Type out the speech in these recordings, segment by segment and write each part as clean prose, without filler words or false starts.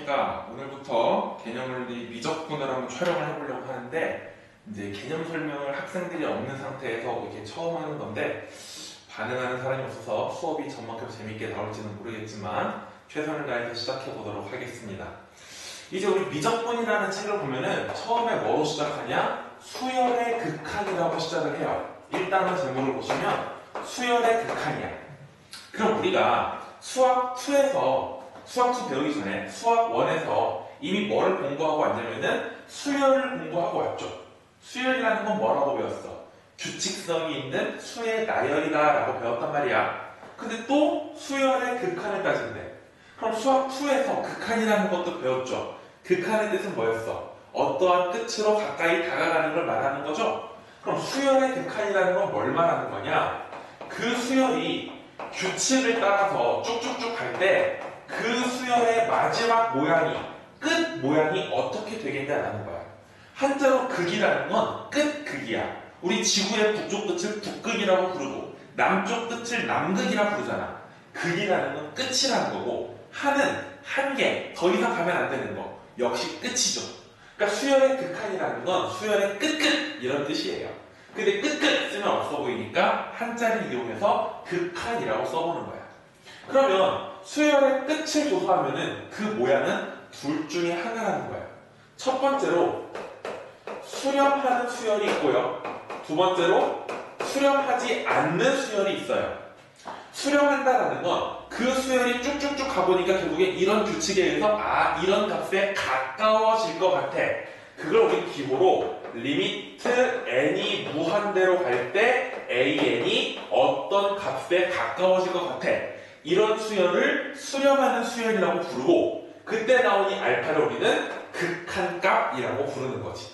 보니까 오늘부터 개념원리 미적분을 한번 촬영을 해보려고 하는데, 이제 개념 설명을 학생들이 없는 상태에서 이렇게 처음 하는 건데 반응하는 사람이 없어서 수업이 전만큼 재밌게 나올지는 모르겠지만 최선을 다해서 시작해 보도록 하겠습니다. 이제 우리 미적분이라는 책을 보면은 처음에 뭐로 시작하냐? 수열의 극한이라고 시작을 해요. 일단은 제목을 보시면 수열의 극한이야. 그럼 우리가 수학 2에서 수학 2 배우기 전에 수학 1에서 이미 뭐를 공부하고 왔냐면은 수열을 공부하고 왔죠. 수열이라는 건 뭐라고 배웠어? 규칙성이 있는 수의 나열이다 라고 배웠단 말이야. 근데 또 수열의 극한을 따진대. 그럼 수학 2에서 극한이라는 것도 배웠죠. 극한의 뜻은 뭐였어? 어떠한 끝으로 가까이 다가가는 걸 말하는 거죠. 그럼 수열의 극한이라는 건 뭘 말하는 거냐? 그 수열이 규칙을 따라서 쭉쭉쭉 갈 때 그 수열의 마지막 모양이, 끝 모양이 어떻게 되겠냐라는 거야. 한자로 극이라는 건 끝극이야. 우리 지구의 북쪽 끝을 북극이라고 부르고 남쪽 끝을 남극이라고 부르잖아. 극이라는 건 끝이라는 거고 한은 한계, 더 이상 가면 안 되는 거. 역시 끝이죠. 그러니까 수열의 극한이라는 건 수열의 끝끝 이런 뜻이에요. 근데 끝끝 쓰면 없어 보이니까 한자를 이용해서 극한이라고 써보는 거야. 그러면 수열의 끝을 조사하면은 그 모양은 둘 중에 하나라는 거야. 첫 번째로 수렴하는 수열이 있고요. 두 번째로 수렴하지 않는 수열이 있어요. 수렴한다라는 건 그 수열이 쭉쭉쭉 가보니까 결국에 이런 규칙에 의해서 이런 값에 가까워질 것 같아. 그걸 우리 기호로 리미트 n이 무한대로 갈 때 an이 어떤 값에 가까워질 것 같아. 이런 수열을 수렴하는 수열이라고 부르고 그때 나오는 알파를 우리는 극한값이라고 부르는 거지.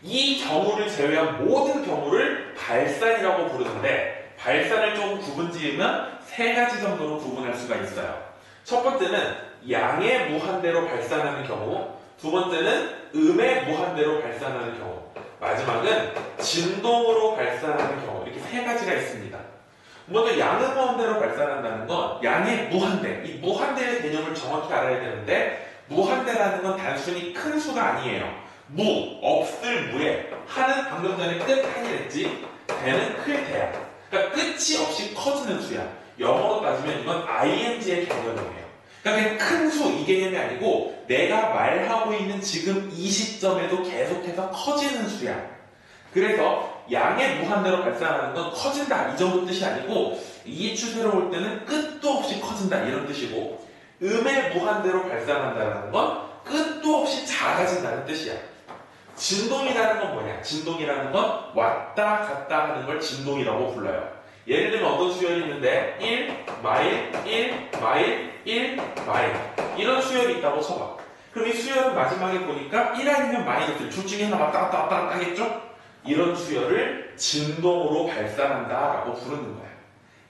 이 경우를 제외한 모든 경우를 발산이라고 부르는데 발산을 조금 구분 지으면 세 가지 정도로 구분할 수가 있어요. 첫 번째는 양의 무한대로 발산하는 경우, 두 번째는 음의 무한대로 발산하는 경우, 마지막은 진동으로 발산하는 경우, 이렇게 세 가지가 있습니다. 먼저 양의 무한대로 발산한다는 건 양의 무한대, 이 무한대의 개념을 정확히 알아야 되는데 무한대라는 건 단순히 큰 수가 아니에요. 무, 없을 무에 한은 방금 전에 끝 한이랬지, 대는 클 대야. 그러니까 끝이 없이 커지는 수야. 영어로 따지면 이건 ing의 개념이에요. 그러니까 그냥 큰 수 이 개념이 아니고 내가 말하고 있는 지금 이 시점에도 계속해서 커지는 수야. 그래서 양의 무한대로 발산하는 건 커진다 이 정도 뜻이 아니고 이 추세로 볼 때는 끝도 없이 커진다 이런 뜻이고 음의 무한대로 발산한다는 건 끝도 없이 작아진다는 뜻이야. 진동이라는 건 뭐냐? 진동이라는 건 왔다 갔다 하는 걸 진동이라고 불러요. 예를 들면 어떤 수열이 있는데 1 마일, 1 마일, 1 마일 이런 수열이 있다고 쳐봐. 그럼 이 수열은 마지막에 보니까 1 아니면 마이너스 둘 중에 하나 왔다 갔다 왔다 갔다 하겠죠? 이런 수열을 진동으로 발산한다 라고 부르는 거야.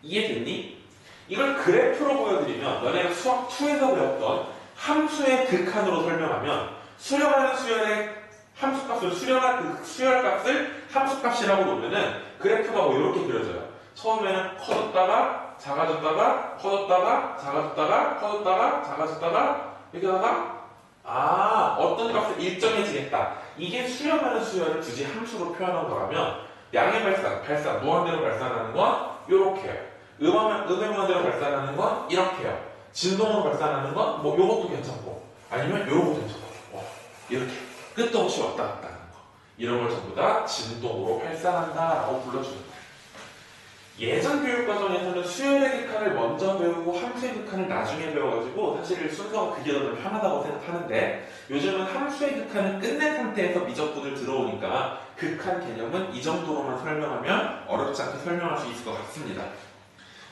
이해됐니? 이걸 그래프로 보여드리면 너네가 수학 2에서 배웠던 함수의 극한으로 설명하면 수렴하는 수열의 함수값을 수렴한 그 수열값을 함수값이라고 놓으면은 그래프가 뭐 이렇게 그려져요. 처음에는 커졌다가 작아졌다가 커졌다가 작아졌다가 커졌다가 작아졌다가 이렇게 하다가 어떤 값을 일정해지겠다. 이게 수렴하는 수열을 굳이 함수로 표현한 거라면 양의 발산, 무한대로 발산하는 건 이렇게 해요. 음의 무한대로 발산하는 건 이렇게 해요. 진동으로 발산하는 건 뭐 요것도 괜찮고 아니면 요것도 괜찮고 이렇게 끝도 없이 왔다 갔다 하는 거. 이런 걸 전부 다 진동으로 발산한다 라고 불러주는 거예요. 예전 교육과정에서는 수열의 극한을 먼저 배우고 함수의 극한을 나중에 배워가지고 사실 순서가 그게 더 편하다고 생각하는데 요즘은 함수의 극한을 끝낸 상태에서 미적분을 들어오니까 극한 개념은 이 정도로만 설명하면 어렵지 않게 설명할 수 있을 것 같습니다.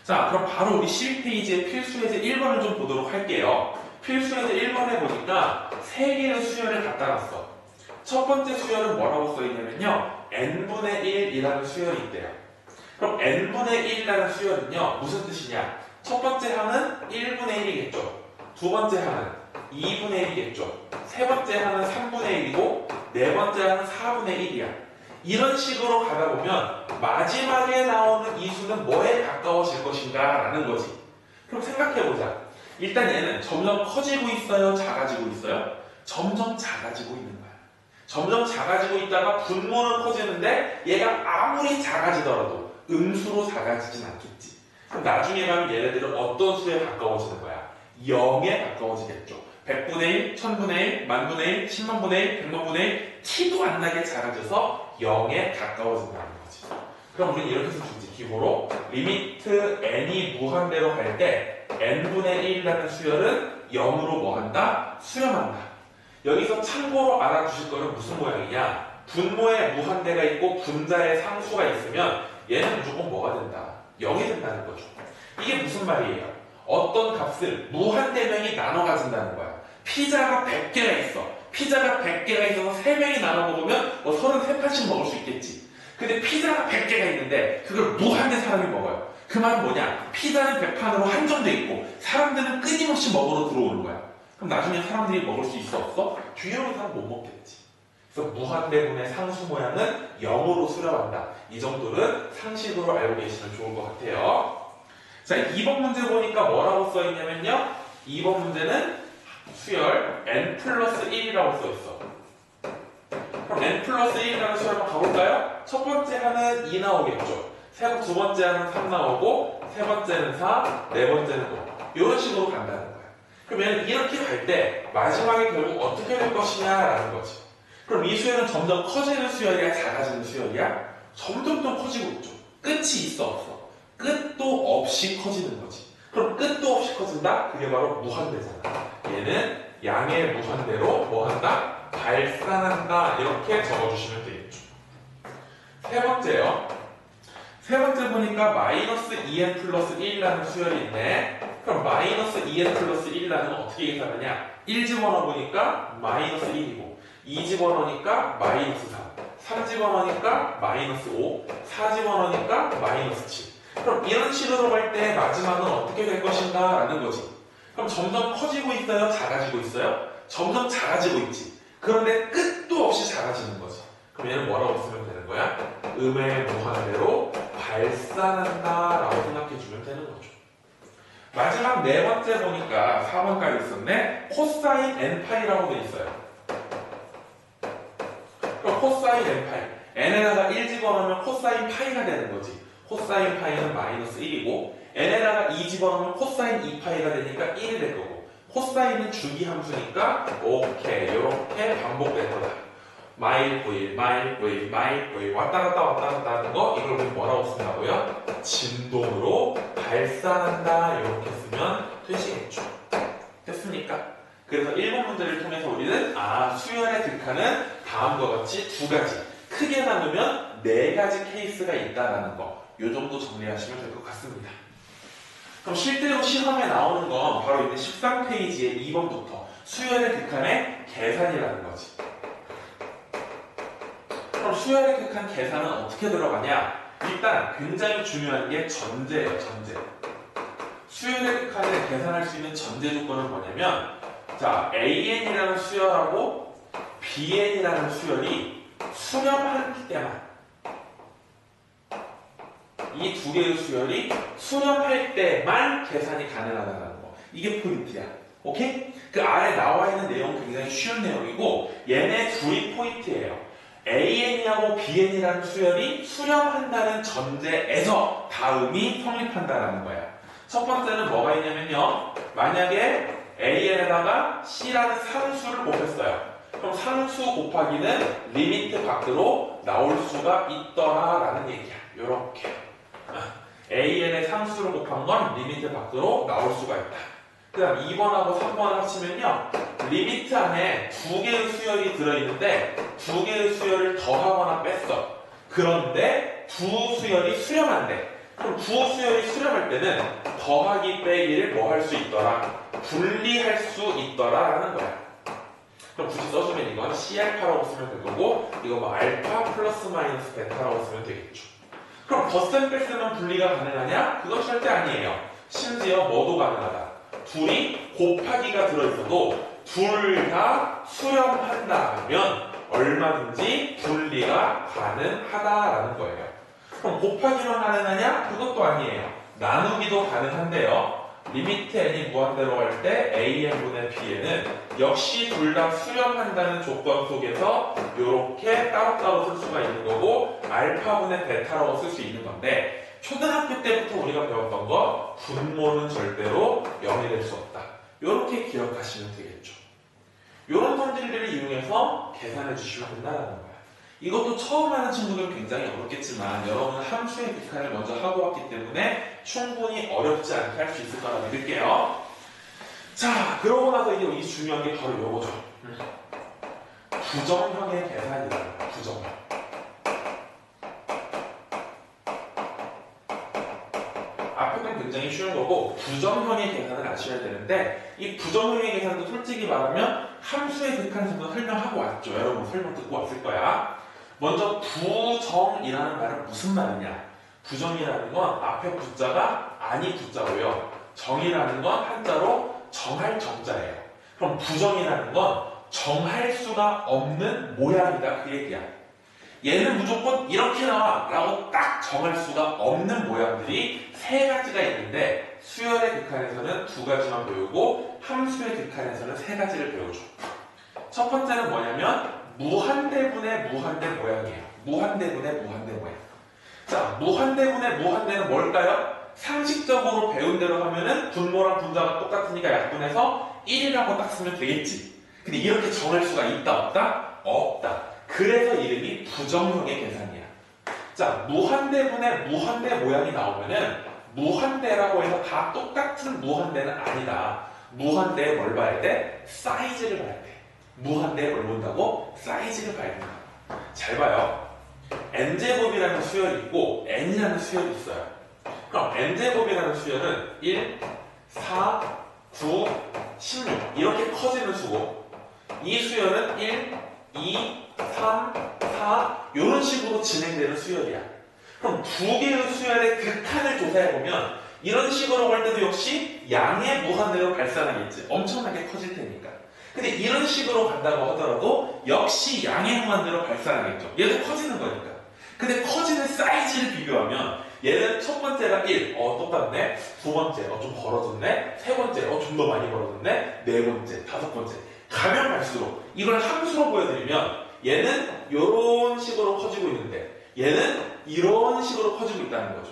자, 그럼 바로 우리 12페이지의 필수예제 1번을 좀 보도록 할게요. 필수예제 1번에 보니까 3개의 수열을 갖다 놨어. 첫 번째 수열은 뭐라고 써있냐면요 n분의 1이라는 수열이 있대요. 그럼 n분의 1이라는 수열은요 무슨 뜻이냐? 첫 번째 항은 1분의 1이겠죠. 두 번째 항은 2분의 1이겠죠. 세 번째 항은 3분의 1이고 네 번째 항은 4분의 1이야. 이런 식으로 가다 보면 마지막에 나오는 이 수는 뭐에 가까워질 것인가 라는 거지. 그럼 생각해보자. 일단 얘는 점점 커지고 있어요? 작아지고 있어요? 점점 작아지고 있는 거야. 점점 작아지고 있다가 분모는 커지는데 얘가 아무리 작아지더라도 음수로 작아지진 않겠지. 그럼 나중에 가면 얘네들은 어떤 수에 가까워지는 거야? 0에 가까워지겠죠. 100분의 1, 1000분의 1, 만분의 1, 10만분의 1, 100만분의 1 티도 안 나게 작아져서 0에 가까워진다는 거지. 그럼 우리는 이렇게 써주지. 기호로 리미트 n이 무한대로 갈 때 n분의 1이라는 수열은 0으로 뭐한다? 수렴한다. 여기서 참고로 알아두실 거는 무슨 모양이냐? 분모에 무한대가 있고 분자에 상수가 있으면 얘는 무조건 뭐가 된다? 0이 된다는 거죠. 이게 무슨 말이에요? 어떤 값을 무한대명이 나눠 가진다는 거야. 피자가 100개가 있어. 피자가 100개가 있어서 3명이 나눠 먹으면 33판씩 먹을 수 있겠지. 근데 피자가 100개가 있는데 그걸 무한대 사람이 먹어요. 그 말은 뭐냐? 피자는 100판으로 한정돼 있고 사람들은 끊임없이 먹으러 들어오는 거야. 그럼 나중에 사람들이 먹을 수 있어 없어? 뒤에 오는 사람 못 먹겠지. 그래서 무한대분의 상수 모양은 0으로 수렴한다. 이 정도는 상식으로 알고 계시면 좋을 것 같아요. 자, 2번 문제 보니까 뭐라고 써있냐면요. 2번 문제는 수열 n 플러스 1이라고 써있어. 그럼 n 플러스 1이라는 수열 한번 가볼까요? 첫 번째 하는 2 나오겠죠. 두 번째 하는 3 나오고 세 번째는 4, 네 번째는 5. 이런 식으로 간다는 거야. 그러면 이렇게 갈 때 마지막에 결국 어떻게 될 것이냐라는 거지. 그럼 이 수열은 점점 커지는 수열이야? 작아지는 수열이야? 점점 더 커지고 있죠. 끝이 있어 없어? 끝도 없이 커지는 거지. 그럼 끝도 없이 커진다? 그게 바로 무한대잖아. 얘는 양의 무한대로 뭐한다? 발산한다. 이렇게 적어주시면 되겠죠. 세 번째요. 세 번째 보니까 마이너스 2n 플러스 1이라는 수열이 있네. 그럼 마이너스 2n 플러스 1이라는 어떻게 계산하냐? 1 집어넣어보니까 마이너스 1이고 2 집어넣으니까 마이너스 3 집어넣으니까 마이너스 5 4 집어넣으니까 마이너스 7. 그럼 이런 식으로 갈 때 마지막은 어떻게 될 것인가? 라는 거지. 그럼 점점 커지고 있어요? 작아지고 있어요? 점점 작아지고 있지. 그런데 끝도 없이 작아지는 거지. 그럼 얘는 뭐라고 쓰면 되는 거야? 음의 무한대로 발산한다 라고 생각해주면 되는 거죠. 마지막 네 번째 보니까 4번까지 있었네. 코사인 n파이라고 돼 있어요. 그럼 코사인 n파이. n에다가 1 집어넣으면 코사인 파이가 되는 거지. 코사인 파이는 마이너스 1이고 n에다가 2 집어넣으면 코사인 2파이가 되니까 1이 될 거고 코사인은 주기 함수니까 오케이 이렇게 반복될 거다. 마일 V, 마일 V, 마일 V 왔다 갔다 하는 거 이걸 우리 뭐라고 쓴다고요? 진동으로 발산한다 이렇게 쓰면 되시겠죠. 됐습니까? 그래서 1번 문제를 통해서 우리는 수열의 극한은 다음과 같이 두 가지 크게 나누면 네 가지 케이스가 있다라는 거 이 정도 정리하시면 될 것 같습니다. 그럼 실제로 시험에 나오는 건 바로 있는 13페이지의 2번부터 수열의 극한의 계산이라는 거지. 그럼 수열의 극한 계산은 어떻게 들어가냐? 일단 굉장히 중요한 게 전제예요. 전제. 수열의 극한을 계산할 수 있는 전제 조건은 뭐냐면 자, AN이라는 수열하고 BN이라는 수열이 수렴할 때만 이 두 개의 수열이 수렴할 때만 계산이 가능하다는 거. 이게 포인트야. 오케이? 그 아래 나와 있는 내용 굉장히 쉬운 내용이고 얘네 둘이 포인트예요. AN이하고 BN이라는 수열이 수렴한다는 전제에서 다음이 성립한다는 거야. 첫 번째는 뭐가 있냐면요. 만약에 AN에다가 C라는 상수를 곱했어요. 그럼 상수 곱하기는 리미트 밖으로 나올 수가 있더라라는 얘기야. 요렇게. AN의 상수를 곱한 건 리미트 밖으로 나올 수가 있다. 그 다음 2번하고 3번을 합치면요. 리미트 안에 두 개의 수열이 들어있는데 두 개의 수열을 더하거나 뺐어. 그런데 두 수열이 수렴한대. 그럼 두 수열이 수렴할 때는 더하기 빼기를 뭐 할 수 있더라? 분리할 수 있더라 라는 거야. 그럼 굳이 써주면 이건 C알파라고 쓰면 될 거고 이거 뭐 알파 플러스 마이너스 베타라고 쓰면 되겠죠. 그럼 덧셈 뺄셈은 분리가 가능하냐? 그건 절대 아니에요. 심지어 뭐도 가능하다. 둘이 곱하기가 들어있어도 둘 다 수렴한다면 얼마든지 분리가 가능하다라는 거예요. 그럼 곱하기만 가능하냐? 그것도 아니에요. 나누기도 가능한데요. 리미트 n이 무한대로 갈 때 an분의 bn은 역시 둘 다 수렴한다는 조건 속에서 이렇게 따로따로 쓸 수가 있는 거고 알파분의 베타라고 쓸 수 있는 건데 초등학교 때부터 우리가 배웠던 거 분모는 절대로 0이 될 수 없다. 이렇게 기억하시면 되겠죠. 이런 성질들을 이용해서 계산해 주시면 된다는 거야. 이것도 처음 하는 친구들은 굉장히 어렵겠지만 여러분은 함수의 극한을 먼저 하고 왔기 때문에 충분히 어렵지 않게 할 수 있을 거라 믿을게요. 자, 그러고 나서 이제 이 중요한 게 바로 이거죠. 부정형의 계산이라는 거야. 부정형. 앞에 건 굉장히 쉬운 거고 부정형의 계산을 아셔야 되는데 이 부정형의 계산도 솔직히 말하면 함수의 극한에서도 설명하고 왔죠. 여러분 설명 듣고 왔을 거야. 먼저 부정이라는 말은 무슨 말이냐? 부정이라는 건 앞에 부자가 아니 부자고요. 정이라는 건 한자로 정할 정자예요. 그럼 부정이라는 건 정할 수가 없는 모양이다 그 얘기야. 얘는 무조건 이렇게 나와 라고 딱 정할 수가 없는 모양들이 세 가지가 있는데 수열의 극한에서는 두 가지만 배우고 함수의 극한에서는 세 가지를 배우죠. 첫 번째는 뭐냐면 무한대분의 무한대 모양이에요. 무한대분의 무한대 모양. 자, 무한대분의 무한대는 뭘까요? 상식적으로 배운 대로 하면은 분모랑 분자가 똑같으니까 약분해서 1이라고 딱 쓰면 되겠지. 근데 이렇게 정할 수가 있다 없다? 없다. 그래서 이름이 부정형의 계산이야. 자, 무한대분의 무한대 모양이 나오면은 무한대라고 해서 다 똑같은 무한대는 아니다. 무한대에 뭘 봐야 돼? 사이즈를 봐야 돼. 무한대에 뭘 본다고? 사이즈를 봐야 된다. 잘 봐요. n제곱이라는 수열이 있고 n이라는 수열이 있어요. 그럼 n제곱이라는 수열은 1, 4, 9, 16 이렇게 커지는 수고 이 수열은 1, 2, 3, 4 이런 식으로 진행되는 수열이야. 그럼 두 개의 수열의 극한을 조사해보면 이런 식으로 갈 때도 역시 양의 무한대로 발산하겠지. 엄청나게 커질 테니까. 근데 이런 식으로 간다고 하더라도 역시 양의 무한대로 발산하겠죠. 얘도 커지는 거니까. 근데 커지는 사이즈를 비교하면 얘는 첫 번째가 1, 똑같네. 두 번째, 좀 벌어졌네. 세 번째, 좀 더 많이 벌어졌네. 네 번째, 다섯 번째. 가면 갈수록 이걸 함수로 보여드리면 얘는 이런 식으로 커지고 있는데 얘는 이런 식으로 커지고 있다는 거죠.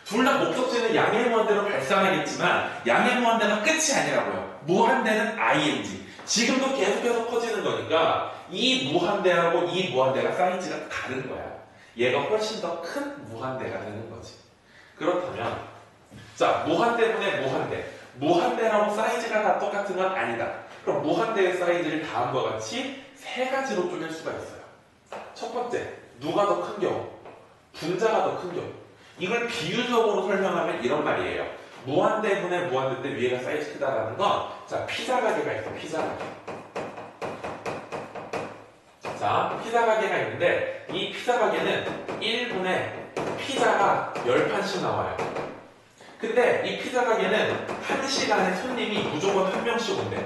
둘 다 목적지는 양의 무한대로 발산하겠지만 양의 무한대가 끝이 아니라고요. 무한대는 ing. 지금도 계속해서 커지는 거니까 이 무한대하고 이 무한대가 사이즈가 다른 거야. 얘가 훨씬 더 큰 무한대가 되는 거지. 그렇다면 자, 무한대분의 무한대. 무한대라고 사이즈가 다 똑같은 건 아니다. 그럼 무한대의 사이즈를 다음과 같이 세 가지로 쪼갤 수가 있어요. 첫 번째, 누가 더 큰 경우? 분자가 더 큰 경우. 이걸 비유적으로 설명하면 이런 말이에요. 무한대분의 무한대 때 위에가 사이즈 크다라는 건 자, 피자 가게가 있어. 피자 가게. 자, 피자 가게가 있는데 이 피자 가게는 1분에 피자가 10판씩 나와요. 근데 이 피자 가게는 1시간에 손님이 무조건 한 명씩 온대.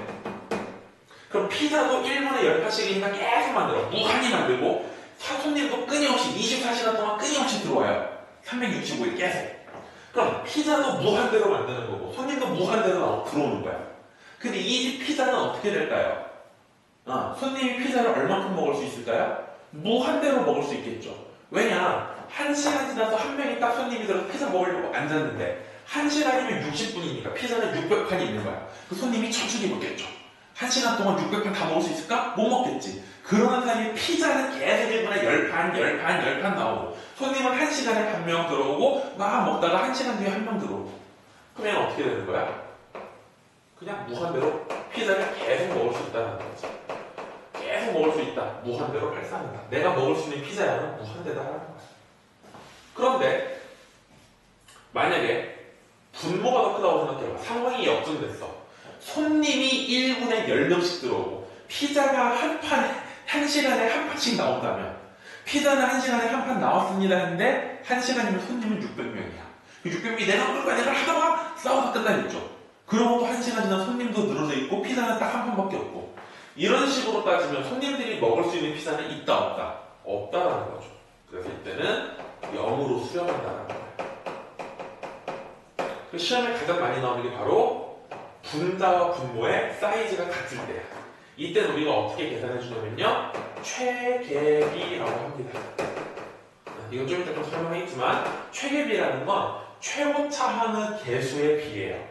그럼 피자도 1분에 10판씩이니까 계속 만들어. 무한히 만들고 손님도 끊임없이 24시간 동안 끊임없이 들어와요. 365일 계속. 그럼 피자도 무한대로 만드는 거고 손님도 무한대로 들어오는 거야. 근데 이 집 피자는 어떻게 될까요? 손님이 피자를 얼만큼 먹을 수 있을까요? 무한대로 먹을 수 있겠죠. 왜냐? 1시간 지나서 한 명이 딱 손님이 들어서 피자 먹으려고 앉았는데 1시간이면 60분이니까 피자는 600판이 있는 거야. 그 손님이 천천히 먹겠죠. 1시간 동안 600판 다 먹을 수 있을까? 못 먹겠지. 그러는 사이에 피자는 계속 1분에 10판, 10판, 10판 나오고 손님은 1시간에 한 명 들어오고 막 먹다가 1시간 뒤에 한 명 들어오고 그러면 어떻게 되는 거야? 그냥 무한대로 피자를 계속 먹을 수 있다는 거지. 계속 먹을 수 있다. 무한대로 발산한다. 내가 먹을 수 있는 피자 양은 무한대다라는 거야. 그런데 만약에 분모가 더 크다고 생각해봐. 상황이 역전됐어. 손님이 1분에 10명씩 들어오고 피자가 한 시간에 한 판씩 나온다면 피자는 한 시간에 한 판 나왔습니다 했는데 한 시간이면 손님은 600명이야. 600명이 내가 먹을 거야 내가 하다가 싸워서 끝나겠죠. 그러고 또 한 시간 지나 손님도 늘어져 있고 피자는 딱 한 판밖에 없고 이런 식으로 따지면 손님들이 먹을 수 있는 피자는 있다 없다? 없다라는 거죠. 그래서 이때는 0으로 수렴한다는 거예요. 그 시험에 가장 많이 나오는 게 바로 분자와 분모의 사이즈가 같을 때야. 이때는 우리가 어떻게 계산해 주냐면요. 최계비라고 합니다. 이건 좀 이따 좀 설명하겠지만 최계비라는 건 최고차항의 개수의 비예요.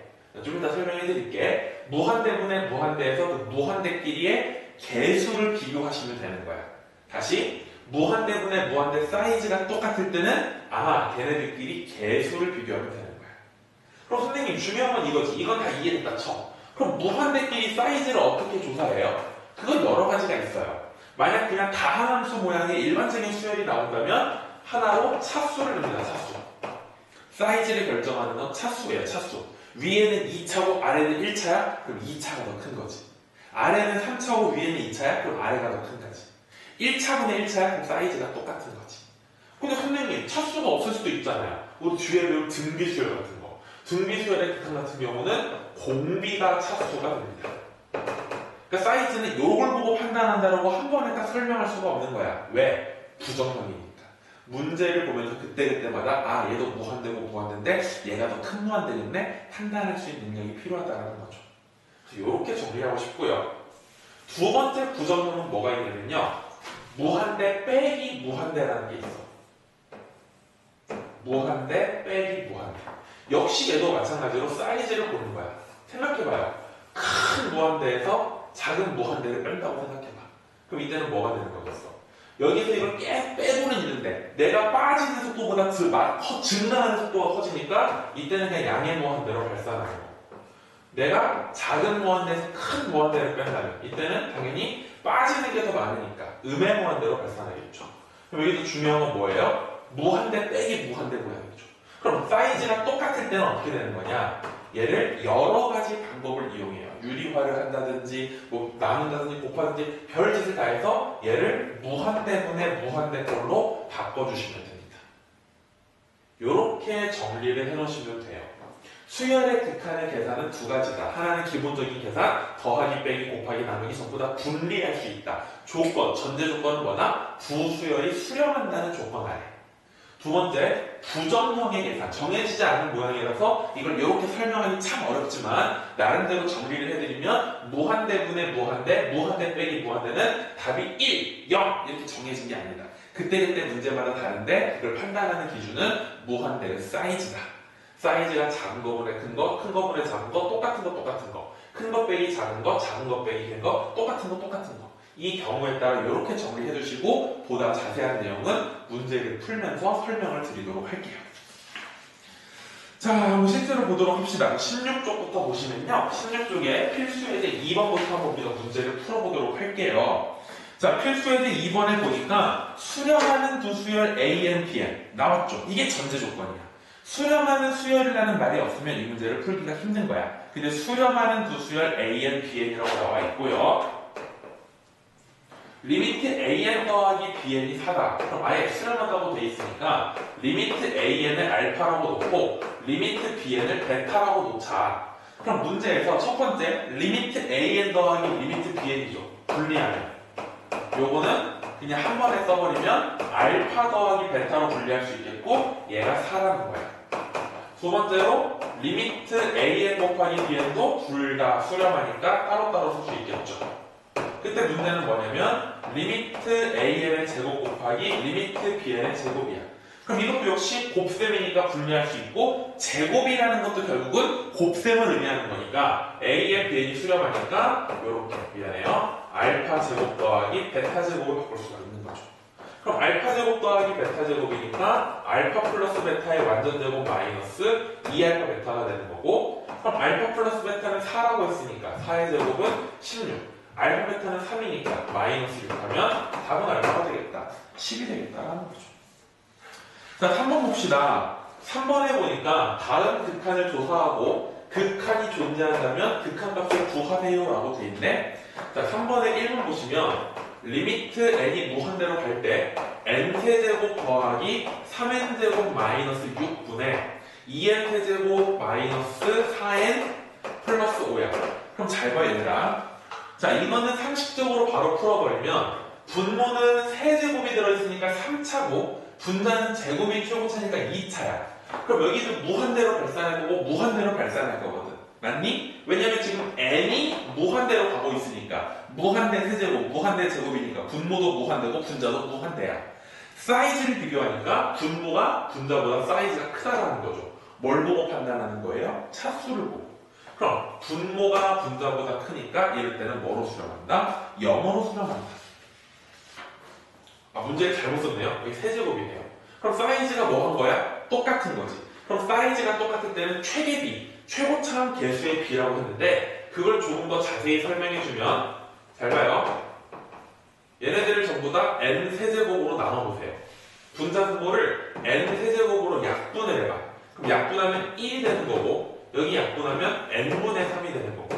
좀 이따 설명해 드릴게. 무한대분의 무한대에서 그 무한대끼리의 개수를 비교하시면 되는 거야. 다시 무한대분의 무한대 사이즈가 똑같을 때는 아마 걔네들끼리 개수를 비교하면 되는 거야. 그럼 선생님 중요한 건 이거지. 이건 다 이해됐다 쳐. 그럼 무한대끼리 사이즈를 어떻게 조사해요? 그건 여러 가지가 있어요. 만약 그냥 다항함수 모양의 일반적인 수열이 나온다면 하나로 차수를 넣습니다. 차수. 사이즈를 결정하는 건 차수예요. 차수. 위에는 2차고 아래는 1차야? 그럼 2차가 더 큰 거지. 아래는 3차고 위에는 2차야? 그럼 아래가 더 큰 거지. 1차분의 1차야? 그럼 사이즈가 똑같은 거지. 근데 선생님 차수가 없을 수도 있잖아요. 우리 뒤에 배운 등비수열 같은 거. 등비수열의 극한 같은 경우는 공비가 차수가 됩니다. 그러니까 사이즈는 요걸 보고 판단한다고 한 번에 딱 설명할 수가 없는 거야. 왜? 부정형이니까. 문제를 보면서 그때그때마다 아 얘도 무한대고 무한대인데 얘가 더 큰 무한대겠네? 판단할 수 있는 능력이 필요하다는 거죠. 그래서 이렇게 정리하고 싶고요. 두 번째 부정형은 뭐가 있냐면요. 무한대 빼기 무한대라는 게 있어. 무한대 빼기 무한대. 역시 얘도 마찬가지로 사이즈를 보는 거야. 생각해봐요. 큰 무한대에서 작은 무한대를 뺀다고 생각해봐. 그럼 이때는 뭐가 되는 거겠어? 여기서 이걸 빼고는 있는데 내가 빠지는 속도보다 증가하는 속도가 커지니까 이때는 그냥 양의 무한대로 발산하는 거. 내가 작은 무한대에서 큰 무한대를 뺀다면 이때는 당연히 빠지는 게 더 많으니까 음의 무한대로 발산하겠죠. 그럼 여기서 중요한 건 뭐예요? 무한대 빼기 무한대 모양이죠. 그럼 사이즈가 똑같을 때는 어떻게 되는 거냐? 얘를 여러 가지 방법을 이용해요. 유리화를 한다든지 뭐 나눈다든지 곱하든지 별짓을 다 해서 얘를 무한대분의 무한대꼴로 바꿔주시면 됩니다. 이렇게 정리를 해놓으시면 돼요. 수열의 극한의 계산은 두 가지다. 하나는 기본적인 계산, 더하기 빼기 곱하기 나누기 전부 다 분리할 수 있다. 조건, 전제 조건은 뭐나? 부수열이 수렴한다는 조건 아래. 두 번째, 부정형의 계산. 정해지지 않은 모양이라서 이걸 이렇게 설명하기 참 어렵지만 나름대로 정리를 해드리면 무한대분의 무한대, 무한대 빼기 무한대는 답이 1, 0 이렇게 정해진 게 아니다. 그때그때 문제마다 다른데 그걸 판단하는 기준은 무한대의 사이즈다. 사이즈가 작은 거분의 큰 거, 큰 거분의 작은 거, 똑같은 거, 똑같은 거. 큰 거 빼기 작은 거, 작은 거 빼기 큰 거, 똑같은 거, 똑같은 거. 이 경우에 따라 이렇게 정리해 주시고 보다 자세한 내용은 문제를 풀면서 설명을 드리도록 할게요. 자, 한번 실제로 보도록 합시다. 16쪽부터 보시면요. 16쪽에 필수예제 2번부터 한번 우리가 문제를 풀어보도록 할게요. 자, 필수예제 2번에 보니까 수렴하는 두 수열 AN, PN 나왔죠. 이게 전제 조건이야. 수렴하는 수열이라는 말이 없으면 이 문제를 풀기가 힘든 거야. 근데 수렴하는 두 수열 AN, PN이라고 나와 있고요. 리미트 AN 더하기 BN이 4다. 그럼 아예 수렴한다고 돼 있으니까 리미트 AN을 알파라고 놓고 리미트 BN을 베타라고 놓자. 그럼 문제에서 첫 번째 리미트 AN 더하기 리미트 BN이죠. 분리하면 요거는 그냥 한 번에 써버리면 알파 더하기 베타로 분리할 수 있겠고 얘가 4라는 거야. 두 번째로 리미트 AN 곱하기 BN도 둘 다 수렴하니까 따로따로 쓸 수 있겠죠. 그때 문제는 뭐냐면 리미트 AN의 제곱 곱하기 리미트 BN의 제곱이야. 그럼 이것도 역시 곱셈이니까 분리할 수 있고 제곱이라는 것도 결국은 곱셈을 의미하는 거니까 AN, BN이 수렴하니까 이렇게 미안해요. 알파 제곱 더하기 베타 제곱을 바꿀 수가 있는 거죠. 그럼 알파 제곱 더하기 베타 제곱이니까 알파 플러스 베타의 완전 제곱 마이너스 2알파 베타가 되는 거고 그럼 알파 플러스 베타는 4라고 했으니까 4의 제곱은 16 알파 베타는 3이니까 마이너스 6하면 답은 얼마가 되겠다? 10이 되겠다라는 거죠. 자, 3번 봅시다. 3번에 보니까 다른 극한을 조사하고 극한이 존재한다면 극한값을 구하세요 라고 돼 있네. 자, 3번의 1번 보시면 리미트 n이 무한대로 갈 때 n세제곱 더하기 3n제곱 마이너스 6분의 2n세제곱 마이너스 4n 플러스 5야. 그럼 잘 봐 얘들아. 자, 이거는 상식적으로 바로 풀어버리면 분모는 세제곱이 들어있으니까 3차고 분자는 제곱이 최고차니까 2차야. 그럼 여기도 무한대로 발산할 거고 무한대로 발산할 거거든. 맞니? 왜냐면 지금 n이 무한대로 가고 있으니까 무한대 세제곱, 무한대 제곱이니까 분모도 무한대고 분자도 무한대야. 사이즈를 비교하니까 분모가 분자보다 사이즈가 크다라는 거죠. 뭘 보고 판단하는 거예요? 차수를 보고. 그럼 분모가 분자보다 크니까 이럴 때는 뭐로 수렴한다? 0으로 수렴한다. 아, 문제를 잘못 썼네요. 여기 세제곱이네요. 그럼 사이즈가 뭐 한 거야? 똑같은 거지. 그럼 사이즈가 똑같을 때는 최대비, 최고차항 계수의 비라고 했는데 그걸 조금 더 자세히 설명해주면 잘 봐요. 얘네들을 전부 다 n 세제곱으로 나눠보세요. 분자 분모를 n 세제곱으로 약분을 해봐. 그럼 약분하면 1이 되는 거고 여기 약분하면 n분의 3이 되는 거고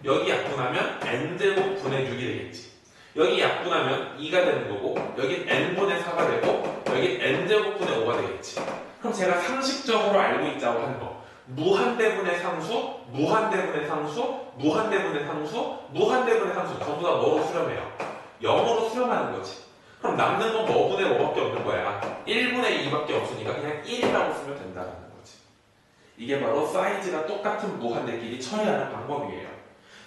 여기 약분하면 n제곱 분의 6이 되겠지. 여기 약분하면 2가 되는 거고 여기 n분의 4가 되고 여기 n제곱 분의 5가 되겠지. 그럼 제가 상식적으로 알고 있자고 하는 거 무한대분의 상수, 무한대분의 상수, 무한대분의 상수, 무한대분의 상수 전부 다 뭐로 수렴해요? 0으로 수렴하는 거지. 그럼 남는 건 뭐분의 뭐밖에 없는 거야. 1분의 2밖에 없으니까 그냥 1이라고 쓰면 된다는 거지. 이게 바로 사이즈가 똑같은 무한대끼리 처리하는 방법이에요.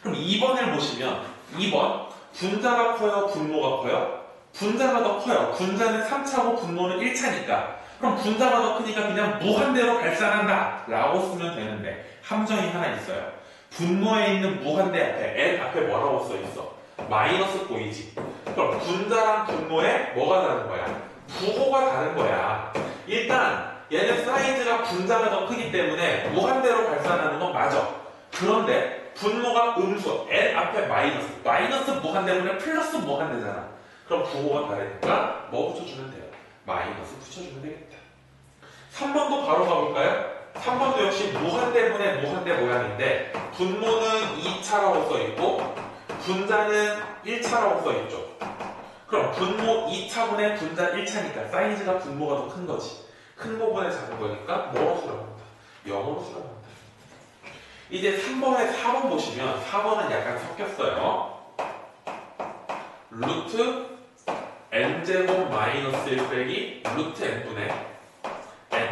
그럼 2번을 보시면 2번 분자가 커요? 분모가 커요? 분자가 더 커요. 분자는 3차고 분모는 1차니까 그럼 분자가 더 크니까 그냥 무한대로 발산한다 라고 쓰면 되는데 함정이 하나 있어요. 분모에 있는 무한대 앞에 n 앞에 뭐라고 써 있어? 마이너스 보이지? 그럼 분자랑 분모에 뭐가 다른 거야? 부호가 다른 거야. 일단 얘는 사이즈가 분자가 더 크기 때문에 무한대로 발산하는 건 맞아. 그런데 분모가 음수 n 앞에 마이너스 무한대분의 플러스 무한대잖아. 그럼 부호가 다르니까 뭐 붙여주면 돼요? 마이너스 붙여주면 되겠다. 3번도 바로 가볼까요? 3번도 역시 무한대분의 무한대 모양인데 분모는 2차라고 써있고 분자는 1차라고 써있죠. 그럼 분모 2차분의 분자 1차니까 사이즈가 분모가 더 큰 거지. 큰 부분에 작은 거니까 뭐로 수렴한다? 0으로 수렴한다. 이제 3번에 4번 보시면 4번은 약간 섞였어요. 루트 n제곱 마이너스 1 빼기 루트 n분의 n.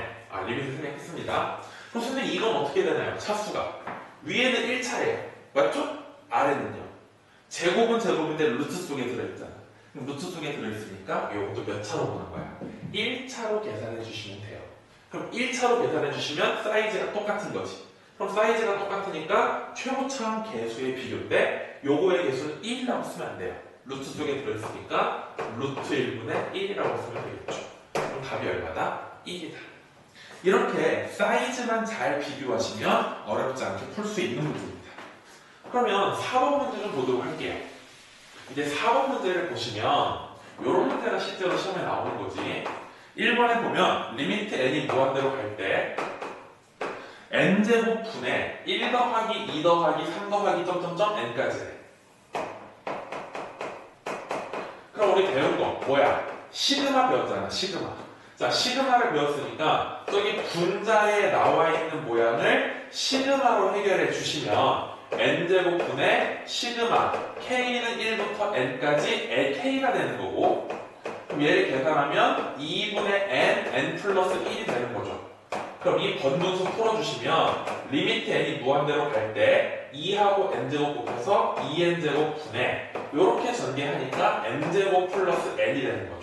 리미트 생략했습니다. 그럼 선생님 이건 어떻게 되나요? 차수가 위에는 1차예요. 맞죠? 아래는요. 제곱은 제곱인데 루트 속에 들어있잖아. 그럼 루트 속에 들어있으니까 이것도 몇 차로 보는 거야? 1차로 계산해 주시면 돼요. 그럼 1차로 계산해 주시면 사이즈가 똑같은 거지. 그럼 사이즈가 똑같으니까 최고차항 계수의 비교인데 요거의 개수는 1이라고 쓰면 안 돼요. 루트 속에 들어있으니까 루트 1분의 1이라고 쓰면 되겠죠. 그럼 답이 얼마다? 1이다. 이렇게 사이즈만 잘 비교하시면 어렵지 않게 풀 수 있는 문제입니다. 그러면 4번 문제 좀 보도록 할게요. 이제 4번 문제를 보시면 이런 문제가 실제로 시험에 나오는 거지. 1번에 보면 리미트 n이 무한대로 갈 때 n제곱 분의 1 더하기 2 더하기 3 더하기 점점점 n까지 해. 그럼 우리 배운 거 뭐야? 시그마 배웠잖아. 시그마. 자, 시그마를 배웠으니까 저기 분자에 나와 있는 모양을 시그마로 해결해 주시면 n제곱 분의 시그마 k는 1부터 n까지 k가 되는 거고 그럼 얘를 계산하면 2분의 n 플러스 1이 되는 거죠. 그럼 이 번분수 풀어주시면 리미트 n이 무한대로 갈 때 2하고 n제곱 곱해서 2n제곱 분의 이렇게 전개하니까 n제곱 플러스 n이 되는 거죠.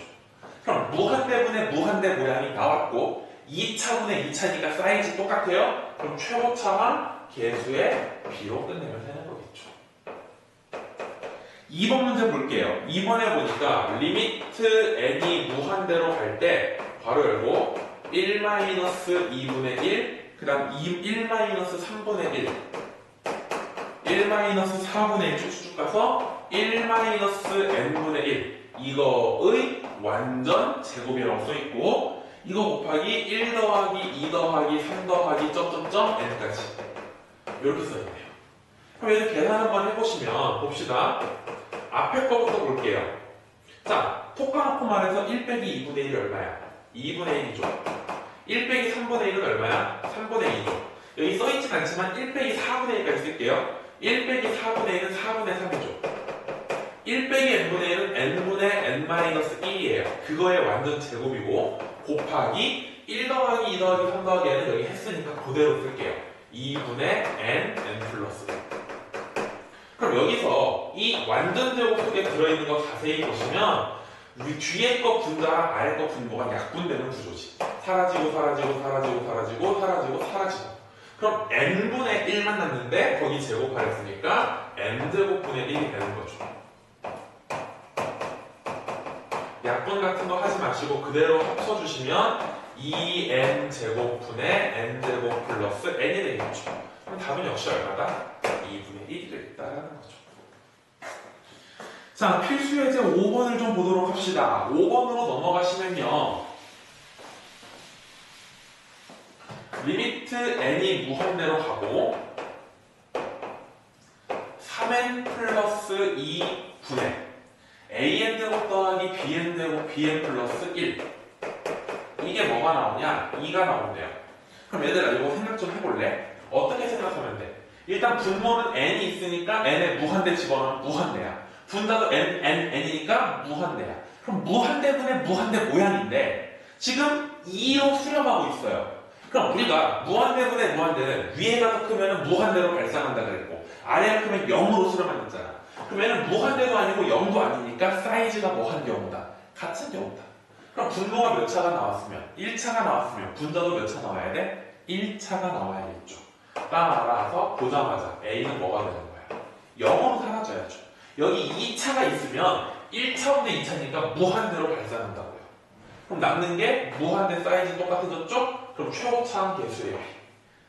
그럼 무한대분의 무한대 모양이 나왔고 2차분의 2차니까 사이즈 똑같아요. 그럼 최고차항 계수의 B로 끝내면 되는 거겠죠. 2번 문제 볼게요. 2번에 보니까 리미트 n이 무한대로 갈 때 괄호 열고 1-2분의 1, 그 다음 1-3분의 1, 1-4분의 1 쭉쭉 가서 1-n분의 1 이거의 완전 제곱이라고 써있고 이거 곱하기 1 더하기 2 더하기 3 더하기 점점점 n까지 이렇게 써있네요. 그럼 얘들 계산 한번 해보시면 봅시다. 앞에 거부터 볼게요. 자, 톡 까놓고 말해서 1 빼기 2분의 1이 얼마야? 2분의 1이죠. 1 빼기 3분의 1은 얼마야? 3분의 2죠. 여기 써있진 않지만 1 빼기 4분의 1까지 쓸게요. 1 빼기 4분의 1은 4분의 3이죠. 1 빼기 n분의 1은 n분의 n-1이에요. 그거의 완전 제곱이고 곱하기 1 더하기 2 더하기 3 더하기 n은 여기 했으니까 그대로 쓸게요. 2분의 n 플러스 1. 그럼 여기서 이 완전 제곱 속에 들어있는 거 자세히 보시면 뒤에 거 분자랑 아래 거 분모가 약분되는 구조지. 사라지고 사라지고 사라지고 사라지고 사라지고 사라지고. 그럼 n분의 1만 남는데 거기 제곱하랬으니까 n제곱분의 1이 되는 거죠. 약분 같은 거 하지 마시고 그대로 합쳐주시면 2n제곱분의 n제곱 플러스 n이 되겠죠. 그럼 답은 역시 얼마다? 2분의 1이 되겠다라는 거죠. 자, 필수 예제 5번을 좀 보도록 합시다. 5번으로 넘어가시면요. 리미트 n이 무한대로 가고 3n 플러스 2분의 an제곱 더하기 bn제곱 bn 플러스 1 이게 뭐가 나오냐? 2가 나온대요. 그럼 얘들아 이거 생각 좀 해볼래? 어떻게 생각하면 돼? 일단 분모는 n이 있으니까 n에 무한대 집어넣으면 무한대야. 분자도 n이니까 무한대야. 그럼 무한대분의 무한대 모양인데 지금 2로 수렴하고 있어요. 그럼 우리가 무한대분의 무한대는 위에가 더 크면 무한대로 발생한다 그랬고 아래가 크면 0으로 수렴한댔잖아. 그럼 얘는 무한대도 아니고 0도 아니니까 사이즈가 뭐한 경우다? 같은 경우다. 그럼 분모가 몇 차가 나왔으면 1차가 나왔으면 분자도 몇 차 나와야 돼? 1차가 나와야겠죠. 따라서 보자마자 A는 뭐가 되는 거야? 0으로 사라져야죠. 여기 2차가 있으면 1차분의 2차니까 무한대로 발생한다고요. 그럼 남는 게 무한대 사이즈 똑같아졌죠? 그럼 최고차항 개수의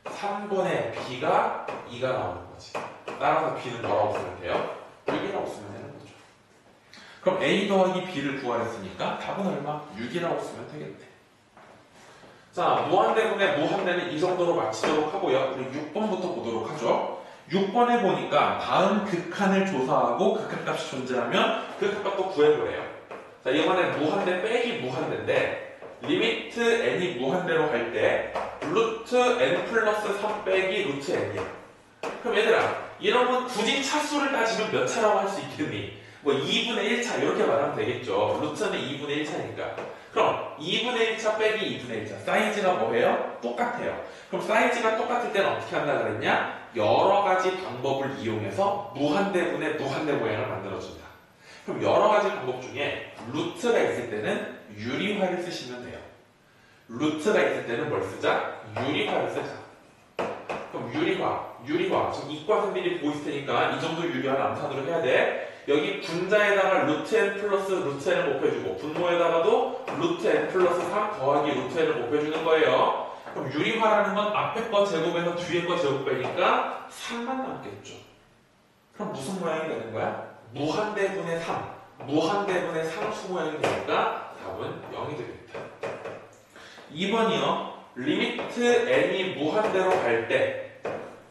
B 3분의 B가 2가 나오는 거지. 따라서 B는 뭐라고 쓰면 돼요? 6이라고 쓰면 되는 거죠. 그럼 A 더하기 B를 구하랬으니까 답은 얼마? 6이라고 쓰면 되겠대. 자, 무한대분의 무한대는 이 정도로 마치도록 하고요. 그리고 6번부터 보도록 하죠. 6번에 보니까 다음 극한을 조사하고 극한값이 존재하면 극한값도 구해보래요. 자, 이번에 무한대 빼기 무한대인데 리미트 n이 무한대로 할 때 루트 n 플러스 3 빼기 루트 n이야. 그럼 얘들아 이런 건 굳이 차수를 따지면 몇 차라고 할 수 있겠니? 뭐 2분의 1차 이렇게 말하면 되겠죠. 루트는 2분의 1차니까. 그럼 2분의 1차 빼기 2분의 1차 사이즈가 뭐예요? 똑같아요. 그럼 사이즈가 똑같을 때는 어떻게 한다 그랬냐? 여러 가지 방법을 이용해서 무한대분의 무한대 모양을 만들어준다. 그럼 여러 가지 방법 중에 루트가 있을 때는 유리화를 쓰시면 돼요. 루트가 있을 때는 뭘 쓰자? 유리화를 쓰자. 그럼 유리화. 지금 이과생들이 보고 있을 테니까 이 정도 유리화는 암산으로 해야 돼. 여기 분자에다가 루트 n 플러스 루트 n을 곱해주고 분모에다가도 루트 n 플러스 3 더하기 루트 n을 곱해주는 거예요. 그럼 유리화라는 건 앞에 거 제곱에서 뒤에 거 제곱 빼니까 3만 남겠죠. 그럼 무슨 모양이 되는 거야? 무한대분의 3. 무한대분의 상수 모양이 되니까 답은 0이 되겠다. 2번이요. 리미트 n이 무한대로 갈 때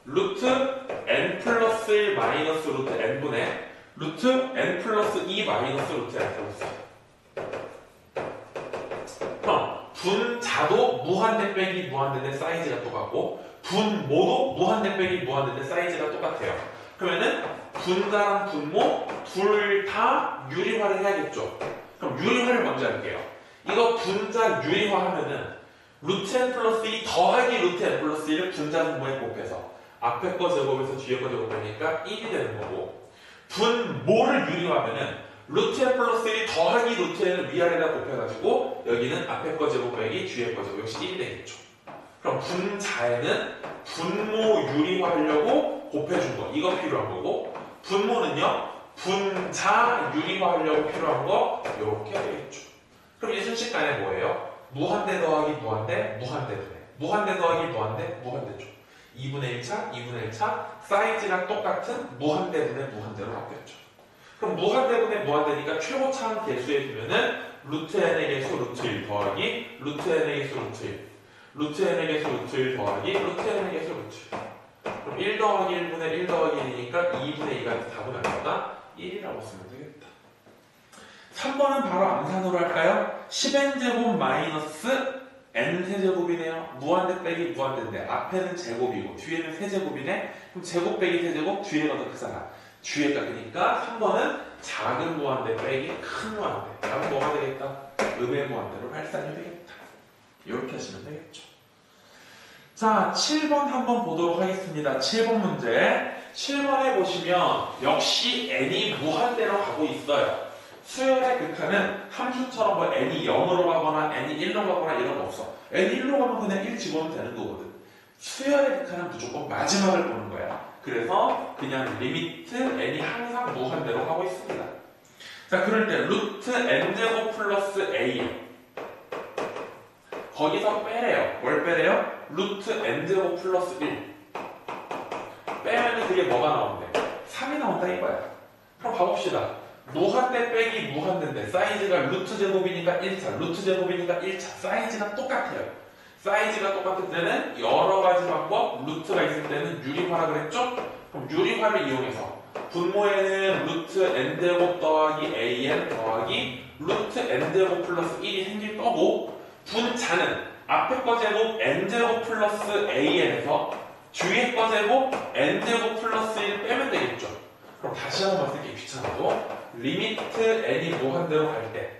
루트 n 플러스 1 마이너스 루트 n분의 루트 n 플러스 2 마이너스 루트 n 플러스 2. 그럼 분자도 무한대 빼기 무한대인데 사이즈가 똑같고 분모도 무한대 빼기 무한대인데 사이즈가 똑같아요. 그러면은 분자랑 분모 둘 다 유리화를 해야겠죠. 그럼 유리화를 먼저 할게요. 이거 분자 유리화 하면은 루트 n 플러스 2 더하기 루트 n 플러스 1을 분자 분모에 곱해서 앞에 거 제곱에서 뒤에 거 제곱하니까 1이 되는 거고 분모를 유리화하면은 루트 n 플러스 1이 더하기 루트 n을 위아래다 곱해가지고 여기는 앞에 거 제곱 빼기 뒤에 거 제곱 역시 1이 되겠죠. 그럼 분자에는 분모 유리화하려고 곱해준 거 이거 필요한 거고 분모는요 분자 유리화하려고 필요한 거 이렇게 되겠죠. 그럼 이 순식간에 뭐예요? 무한대 더하기 무한대 무한대분의 무한대 더하기 무한대 무한대죠. 2분의 1차 2분의 1차 사이즈가 똑같은 무한대분의 무한대로 바뀌었죠. 그럼 무한대분의 무한대니까 최고차항 개수에 두면은 루트 n의 개수 루트 1 더하기 루트 n의 개수 루트 1 루트 n의 개수 루트 1 더하기 루트 n의 개수 루트 1. 그럼 1 더하기 1분의 1 더하기 1이니까 2분의 2가 답은 얼마다? 1이라고 쓰면 되겠다. 3번은 바로 암산으로 할까요? 10n제곱 마이너스 n세제곱이네요. 무한대 빼기 무한대인데 앞에는 제곱이고 뒤에는 세제곱이네. 그럼 제곱 빼기 세제곱 뒤에가 더 크잖아. 뒤에가 크니까 3번은 작은 무한대 빼기 큰 무한대. 답은 뭐가 되겠다? 음의 무한대로 발산이 되겠다. 이렇게 하시면 되겠죠. 자, 7번 한번 보도록 하겠습니다. 7번 문제. 7번에 보시면 역시 n이 무한대로 가고 있어요. 수열의 극한은 함수처럼 뭐 n이 0으로 가거나 n이 1로 가거나 이런 거 없어. n이 1로 가면 그냥 1 집어넣으면 되는 거거든. 수열의 극한은 무조건 마지막을 보는 거야. 그래서 그냥 리미트 n이 항상 무한대로 가고 있습니다. 자, 그럴 때 루트 n제곱 플러스 a 거기서 빼래요. 뭘 빼래요? 루트 n제곱 플러스 1 빼면 그게 뭐가 나온대? 3이 나온다 이거야. 그럼 가봅시다. 무한대 빼기 무한대인데 사이즈가 루트 제곱이니까 1차, 루트 제곱이니까 1차 사이즈가 똑같아요. 사이즈가 똑같을 때는 여러 가지 방법, 루트가 있을 때는 유리화라 그랬죠? 그럼 유리화를 이용해서 분모에는 루트 n제곱 더하기 an 더하기 루트 n제곱 플러스 1이 생길 거고 분자는 앞에 거 제곱 n제곱 플러스 an에서 뒤에 거 제곱 n제곱 플러스 1 빼면 되겠죠. 그럼 다시 한번 쓰기 귀찮아도 리미트 n이 무한대로 갈 때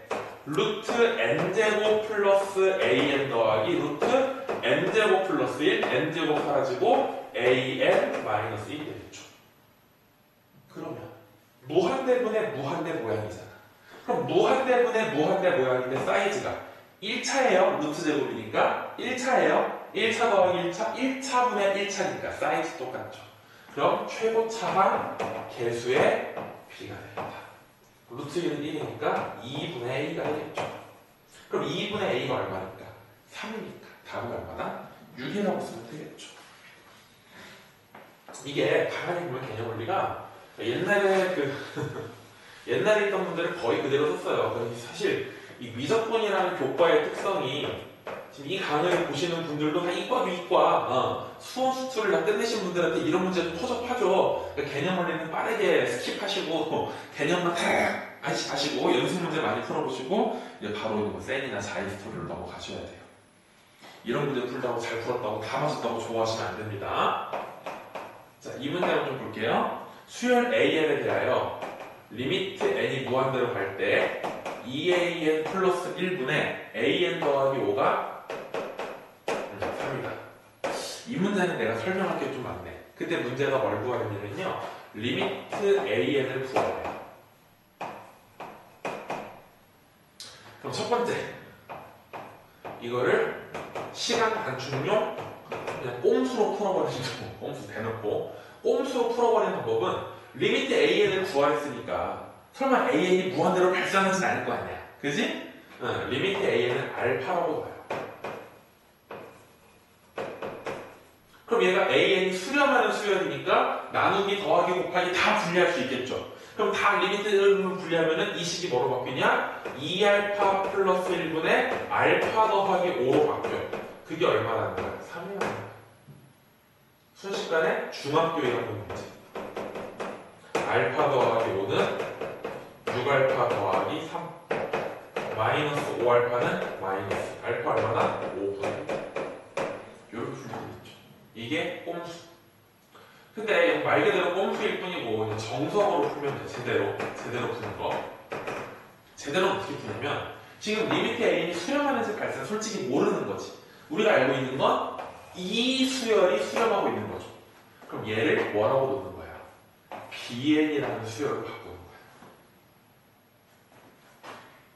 루트 n제곱 플러스 an 더하기 루트 n제곱 플러스 1 n제곱 사라지고 an 마이너스 1이 되겠죠. 그러면 무한대분의 무한대 모양이잖아. 그럼 무한대분의 무한대 모양인데 사이즈가 1차예요. 루트 제곱이니까 1차예요. 1차 더하기 1차 1차분의 1차니까 사이즈 똑같죠. 그럼 최고차가 개수의 b가 됩니다. 루트 1은 1이니까 2분의 a가 되겠죠. 그럼 2분의 a가 얼마니까? 3이니까 답은 얼마나? 6이라고 쓰면 되겠죠. 이게 가만히 보면 개념 원리가 옛날에 옛날에 있던 분들은 거의 그대로 썼어요. 사실 이 미적분이라는 교과의 특성이 지금 이 강의를 보시는 분들도 다 이과도 이과 수원 수투를 다 끝내신 분들한테 이런 문제도 토접하죠. 그러니까 개념 원리는 빠르게 스킵하시고 개념만 탁 아시고 연습 문제 많이 풀어보시고 이제 바로 뭐 센이나 자이스토리로 넘어가셔야 돼요. 이런 문제 풀다고 잘 풀었다고 다 맞았다고 좋아하시면 안 됩니다. 자, 이 문제를 좀 볼게요. 수열 AN에 대하여 리미트 n이 무한대로 갈 때 2an 플러스 1분의 an 더하기 5가 3이다. 이 문제는 내가 설명할 게 좀 많네. 그때 문제가 뭘 구하려면요 리미트 an을 구하래요. 그럼 첫 번째 이거를 시간 단축용 그냥 꼼수로 풀어버리시죠. 꼼수 대놓고 꼼수로 풀어버리는 방법은 리미트 an을 구하랬으니까 설마 an이 무한대로 발생하진 않을 거 아니야. 그지? 리미트 an은 알파라고 봐요. 그럼 얘가 an이 수렴하는 수열이니까 나누기 더하기 곱하기 다 분리할 수 있겠죠. 그럼 다 리미트를 분리하면은 이 식이 뭐로 바뀌냐? 2알파 플러스 1분의 알파 더하기 5로 바뀌어요. 그게 얼마라는 거야? 3이라는 거야. 순식간에 중학교에 가는 문제. 알파 더하기 5는 6알파 더하기 3 마이너스 5알파는 마이너스 알파 얼마나? 5분 이렇게 풀면 되겠죠. 이게 꼼수. 근데 말 그대로 꼼수일 뿐이고 정석으로 풀면 돼. 제대로 푸는 거. 제대로 어떻게 푸냐면 지금 리미트 A이 수렴하는지 발생 솔직히 모르는 거지. 우리가 알고 있는 건 이 수열이 수렴하고 있는 거죠. 그럼 얘를 뭐라고 놓는 거야? BN이라는 수열을 바꾸는 거야.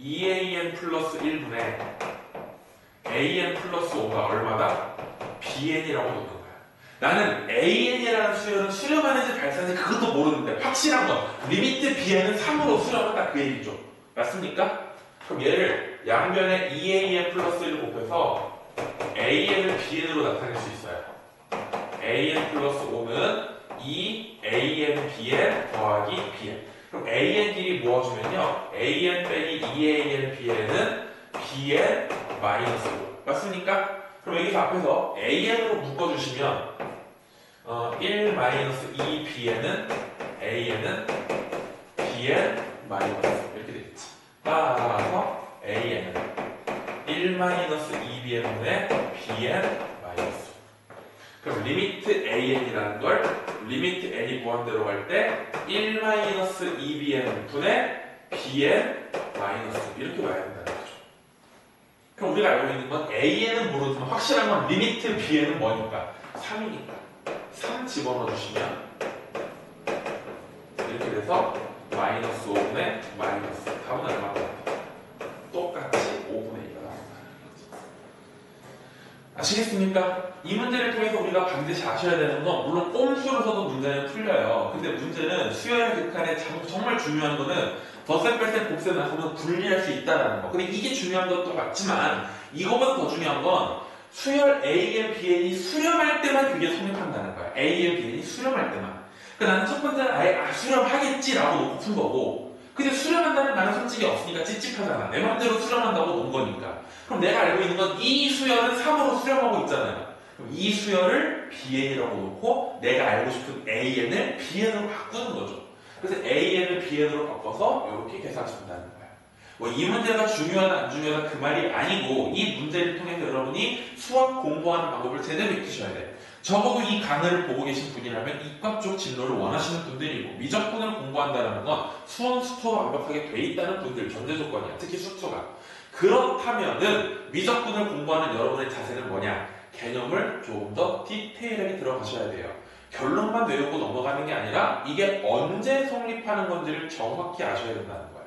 2AN 플러스 1분의 AN 플러스 5가 얼마다? BN이라고 놓는 거야. 나는 AN이라는 수열은 수렴하는지 발생하는지 그것도 모르는데 확실한 건 리미트 BN은 3으로 수렴한다 그 얘기죠. 맞습니까? 그럼 얘를 양변에 2AN 플러스 1을 곱해서 AN을 BN으로 나타낼 수 있어요. AN 플러스 5는 2AN BN 더하기 BN. 그럼 AN끼리 모아주면요 AN 빼기 2AN BN은 BN 마이너스 5 맞습니까? 그럼 여기서 앞에서 AN으로 묶어주시면 1 마이너스 2 BN은 AN은 BN 마이너스 이렇게 되겠지. 따라서 AN은 1 마이너스 2 BN분의 BN 마이너스. 그럼 리미트 AN이라는 걸 리미트 N이 무한대로 갈 때 1 마이너스 2 BN 분의 BN 마이너스 이렇게 와야 된다는 거죠. 그럼 우리가 알고 있는 건 A에는 모르지만 확실한 건 리미트 B에는 뭐니까? 3이니까 3 집어넣어 주시면 이렇게 돼서 마이너스 5분의 마이너스 답은 얼마나 똑같이 5분의 2가 나온다는 거죠. 아시겠습니까? 이 문제를 통해서 우리가 반드시 아셔야 되는 건 물론 꼼수를 써도 문제는 풀려요. 근데 문제는 수열의 극한에 정말 중요한 거는 덧셈, 뺄셈, 곱셈 나서는 분리할 수 있다는 거. 근데 이게 중요한 것도 맞지만 이거보다 더 중요한 건 수열 AN, BN이 수렴할 때만 그게 성립한다는 거야. AN, BN이 수렴할 때만. 그러니까 나는 첫 번째는 아예 수렴하겠지라고 놓고 푼 거고, 근데 수렴한다는 나는 솔직히 없으니까 찝찝하잖아. 내 맘대로 수렴한다고 놓은 거니까. 그럼 내가 알고 있는 건 이 수열은 3으로 수렴하고 있잖아요. 그럼 이 수열을 BN이라고 놓고 내가 알고 싶은 AN을 BN으로 바꾸는 거죠. 그래서 AN을 BN으로 바꿔서 이렇게 계산한다는 거야. 뭐 이 문제가 중요하다 안 중요하다 그 말이 아니고 이 문제를 통해서 여러분이 수학 공부하는 방법을 제대로 익히셔야 돼. 적어도 이 강의를 보고 계신 분이라면 이과 쪽 진로를 원하시는 분들이고 미적분을 공부한다는 건 수원 수투가 완벽하게 돼 있다는 분들 전제 조건이야. 특히 수투가. 그렇다면은 미적분을 공부하는 여러분의 자세는 뭐냐? 개념을 조금 더 디테일하게 들어가셔야 돼요. 결론만 외우고 넘어가는 게 아니라 이게 언제 성립하는 건지를 정확히 아셔야 된다는 거야.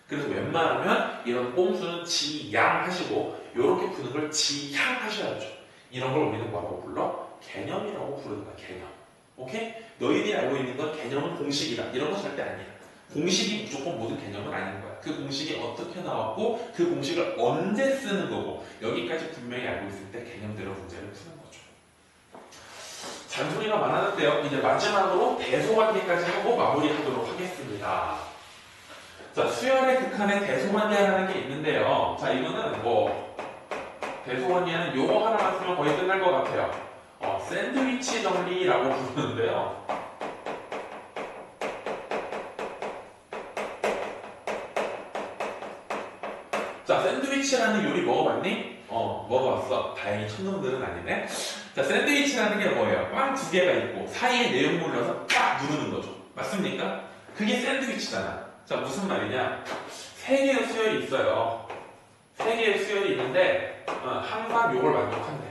그래서 웬만하면 이런 꼼수는 지양 하시고 이렇게 푸는 걸 지향 하셔야죠. 이런 걸 우리는 뭐라고 불러? 개념이라고 부르는 거야. 개념. 오케이? 너희들이 알고 있는 건 개념은 공식이다. 이런 거 절대 아니야. 공식이 무조건 모든 개념은 아닌 거야. 그 공식이 어떻게 나왔고 그 공식을 언제 쓰는 거고 여기까지 분명히 알고 있을 때 개념대로 문제를 푸는 거죠. 잔소리가 많았는데요. 이제 마지막으로 대소관계까지 하고 마무리하도록 하겠습니다. 자, 수열의 극한에 대소관계라는 게 있는데요. 자, 이거는 뭐 대소관계는 요거 하나만 쓰면 거의 끝날 것 같아요. 샌드위치 정리라고 부르는데요. 자, 샌드위치라는 요리 먹어봤니? 먹어봤어. 다행히 천놈들은 아니네. 자, 샌드위치라는 게 뭐예요? 빵 두 개가 있고 사이에 내용물을 넣어서 딱 누르는 거죠. 맞습니까? 그게 샌드위치잖아. 자, 무슨 말이냐? 세 개의 수열이 있어요. 세 개의 수열이 있는데 항상 요걸 만족한대.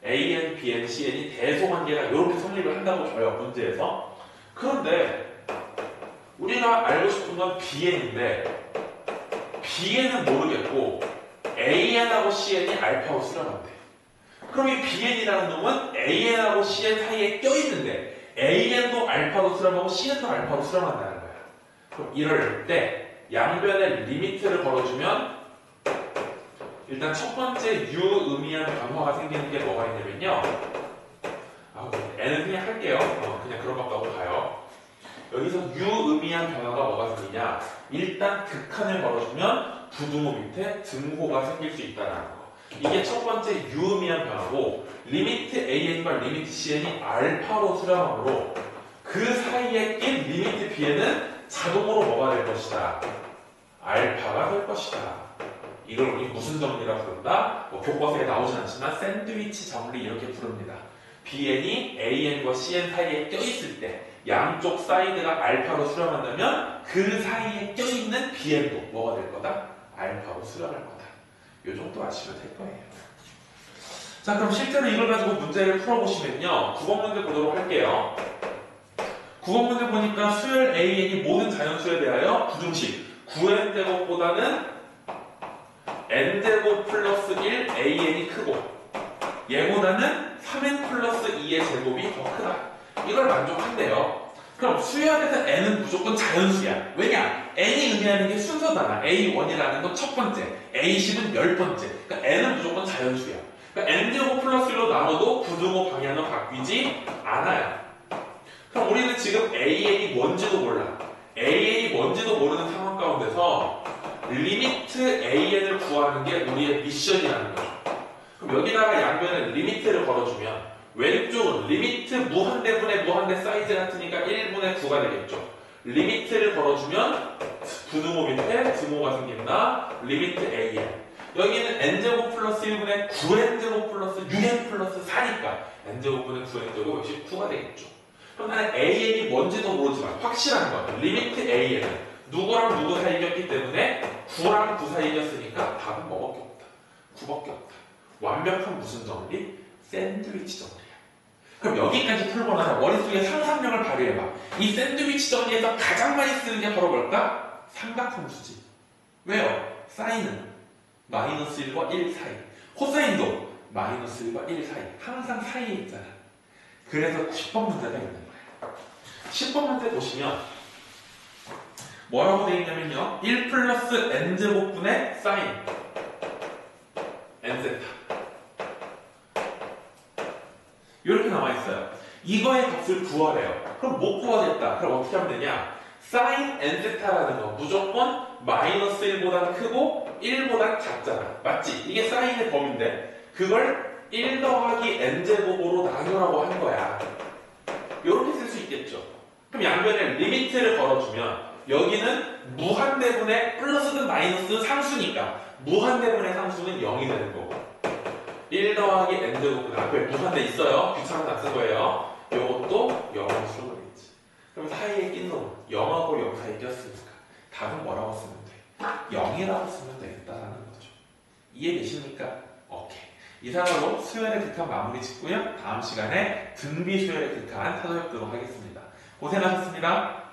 AN, BN, CN이 대소관계가 이렇게 성립을 한다고 줘요. 문제에서. 그런데 우리가 알고 싶은 건 BN인데 BN은 모르겠고 AN하고 CN이 알파로 수렴한대. 그럼 이 BN이라는 놈은 AN하고 CN 사이에 껴있는데 AN도 알파로 수렴하고 CN도 알파로 수렴한다는 거야. 그럼 이럴 때 양변에 리미트를 걸어주면 일단 첫 번째 유의미한 변화가 생기는 게 뭐가 있냐면요. N은 그냥 할게요. 그냥 그런 것 같고 가요. 여기서 유의미한 변화가 뭐가 생기냐. 일단 극한을 걸어주면 부등호 밑에 등호가 생길 수 있다는 거. 이게 첫 번째 유의미한 변화고 리미트 AN과 리미트 CN이 알파로 수렴하므로 그 사이에 낀 리미트 BN은 자동으로 뭐가 될 것이다. 알파가 될 것이다. 이걸 우리 무슨 정리라고 부른다? 교과서에 나오진 않지만 샌드위치 정리 이렇게 부릅니다. BN이 AN과 CN 사이에 껴있을 때 양쪽 사이드가 알파로 수렴한다면 그 사이에 껴있는 BN도 뭐가 될 거다? 알파로 수렴할 거다. 이 정도 아시면 될 거예요. 자, 그럼 실제로 이걸 가지고 문제를 풀어보시면요. 9번 문제 보도록 할게요. 9번 문제 보니까 수열 AN이 모든 자연수에 대하여 부등식 9n제곱보다는 n제곱 플러스 1 AN이 크고 얘보다는 3n 플러스 2의 제곱이 더 크다. 이걸 만족한대요. 그럼 수열에서 n은 무조건 자연수야. 왜냐? n이 의미하는 게 순서잖아. A1이라는 건 첫 번째, A10은 10번째. 그러니까 n은 무조건 자연수야. 그러니까 n제곱 플러스 1로 나눠도 부등호 방향은 바뀌지 않아요. 그럼 우리는 지금 AN이 뭔지도 몰라. AN이 뭔지도 모르는 상황 가운데서 리미트 AN을 구하는 게 우리의 미션이라는 거죠. 그럼 여기다가 양변에 리미트를 걸어주면 왼쪽은 리미트 무한대분의 무한대 사이즈 같으니까 1분의 9가 되겠죠. 리미트를 걸어주면 부등호 밑에 등호가 생긴다. 리미트 AN. 여기는 n제곱 플러스 1분의 9n제곱 플러스 6n 플러스 4니까 n제곱분의 9n제곱 역시 9가 되겠죠. 그럼 나는 AN이 뭔지도 모르지만 확실한 건 리미트 AN은 누구랑 누구 사이였기 때문에 9랑 9 사이였으니까 답은 뭐밖에 없다. 9밖에 없다. 완벽한 무슨 정리? 샌드위치 정리야. 그럼 여기까지 풀고 나서 머릿속에 상상력을 발휘해봐. 이 샌드위치 정리에서 가장 많이 쓰는 게 바로 뭘까? 삼각함수지. 왜요? 사인은 마이너스 1과 1 사이, 코사인도 마이너스 1과 1 사이, 항상 사이에 있잖아. 그래서 10번 문제가 있는 거야. 10번 문제 보시면 뭐라고 되어 있냐면요, 1 플러스 n제곱분의 사인 n세타 이렇게 나와있어요. 이거의 값을 구하래요. 그럼 못 구하겠다. 그럼 어떻게 하면 되냐? 사인 n세타라는 거 무조건 마이너스 1보다 크고 1보다 작잖아. 맞지? 이게 사인의 범위인데 그걸 1 더하기 n제곱으로 나누라고 한 거야. 이렇게 쓸 수 있겠죠. 그럼 양변에 리미트를 걸어주면 여기는 무한대분의 플러스든 마이너스든 상수니까 무한대분의 상수는 0이 되는 거고 1 더하기 n제곱분 앞에 무한대 있어요. 귀찮아서 안 쓴 거예요. 이것도 0으로 쓰러버리겠지. 그럼 사이에 낀 놈은 0하고 0 사이에 꼈으니까 답은 뭐라고 쓰면 돼? 0이라고 쓰면 되겠다라는 거죠. 이해되십니까? 오케이. 이상으로 수열의 극한 마무리 짓고요. 다음 시간에 등비 수열의 극한 찾아뵙도록 하겠습니다. 고생하셨습니다.